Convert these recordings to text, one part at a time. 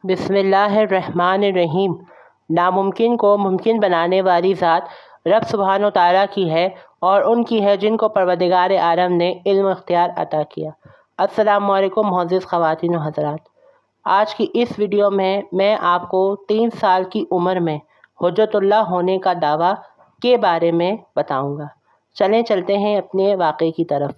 بسم اللہ الرحمن الرحیم۔ ناممکن کو ممکن بنانے والی ذات رب سبحانہ و تعالیٰ کی ہے اور ان کی ہے جن کو پروردگار عالم نے علم و اختیار عطا کیا۔ السلام علیکم معزز خواتین و حضرات، آج کی اس ویڈیو میں آپ کو 3 سال کی عمر میں حجت اللہ ہونے کا دعویٰ کے بارے میں بتاؤں گا۔ چلتے ہیں اپنے واقعے کی طرف۔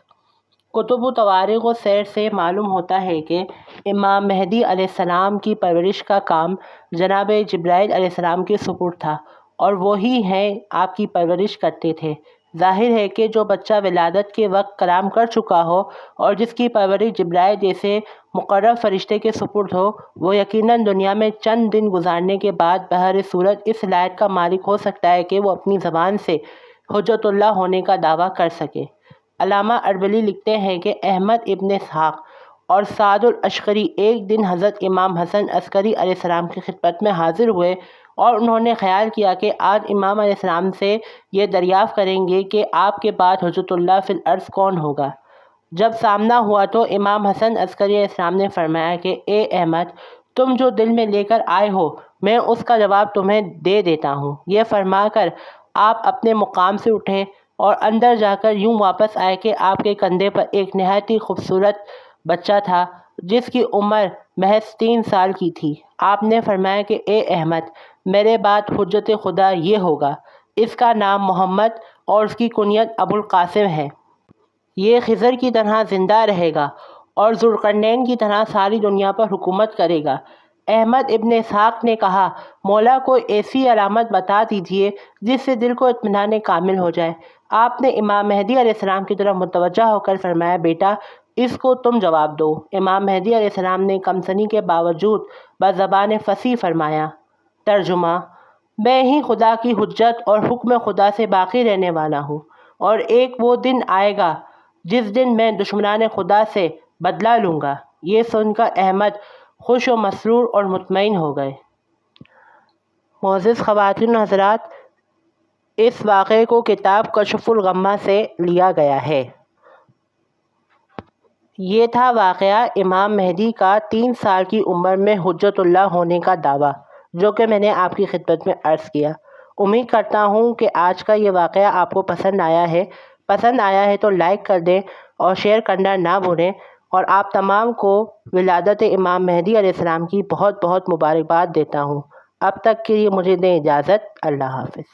کتب و تواریخ و سیر سے معلوم ہوتا ہے کہ امام مہدی علیہ السلام کی پرورش کا کام جناب جبرائیل علیہ السلام کے سپرد تھا اور وہی ہیں آپ کی پرورش کرتے تھے۔ ظاہر ہے کہ جو بچہ ولادت کے وقت کلام کر چکا ہو اور جس کی پرورش جبرائیل جیسے مقرب فرشتے کے سپرد ہو، وہ یقیناً دنیا میں چند دن گزارنے کے بعد بہر صورت اس لائق کا مالک ہو سکتا ہے کہ وہ اپنی زبان سے حجت اللہ ہونے کا دعویٰ کر سکے۔ علامہ اربلی لکھتے ہیں کہ احمد ابن اسحاق اور سعد العشقری ایک دن حضرت امام حسن عسکری علیہ السلام کی خدمت میں حاضر ہوئے اور انہوں نے خیال کیا کہ آج امام علیہ السلام سے یہ دریافت کریں گے کہ آپ کے بعد حجت اللہ فی الارض کون ہوگا۔ جب سامنا ہوا تو امام حسن عسکری علیہ السلام نے فرمایا کہ اے احمد، تم جو دل میں لے کر آئے ہو میں اس کا جواب تمہیں دے دیتا ہوں۔ یہ فرما کر آپ اپنے مقام سے اٹھے اور اندر جا کر یوں واپس آئے کہ آپ کے کندھے پر ایک نہایت ہی خوبصورت بچہ تھا جس کی عمر محض 3 سال کی تھی۔ آپ نے فرمایا کہ اے احمد، میرے بعد حجت خدا یہ ہوگا، اس کا نام محمد اور اس کی کنیت ابو القاسم ہے۔ یہ خضر کی طرح زندہ رہے گا اور ذوالقرنین کی طرح ساری دنیا پر حکومت کرے گا۔ احمد ابن اسحاق نے کہا، مولا کو ایسی علامت بتا دیجیے جس سے دل کو اطمینان کامل ہو جائے۔ آپ نے امام مہدی علیہ السلام کی طرف متوجہ ہو کر فرمایا، بیٹا اس کو تم جواب دو۔ امام مہدی علیہ السلام نے کم سنی کے باوجود بزبان فصیح فرمایا، ترجمہ، میں ہی خدا کی حجت اور حکم خدا سے باقی رہنے والا ہوں، اور ایک وہ دن آئے گا جس دن میں دشمنان خدا سے بدلہ لوں گا۔ یہ سن کر احمد خوش و مسرور اور مطمئن ہو گئے۔ معزز خواتین و حضرات، اس واقعے کو کتاب کشف الغمہ سے لیا گیا ہے۔ یہ تھا واقعہ امام مہدی کا 3 سال کی عمر میں حجت اللہ ہونے کا دعویٰ، جو کہ میں نے آپ کی خدمت میں عرض کیا۔ امید کرتا ہوں کہ آج کا یہ واقعہ آپ کو پسند آیا ہے۔ پسند آیا ہے تو لائک کر دیں اور شیئر کرنا نہ بھولیں، اور آپ تمام کو ولادت امام مہدی علیہ السلام کی بہت بہت مبارکباد دیتا ہوں۔ اب تک کے لیے مجھے دیں اجازت۔ اللہ حافظ۔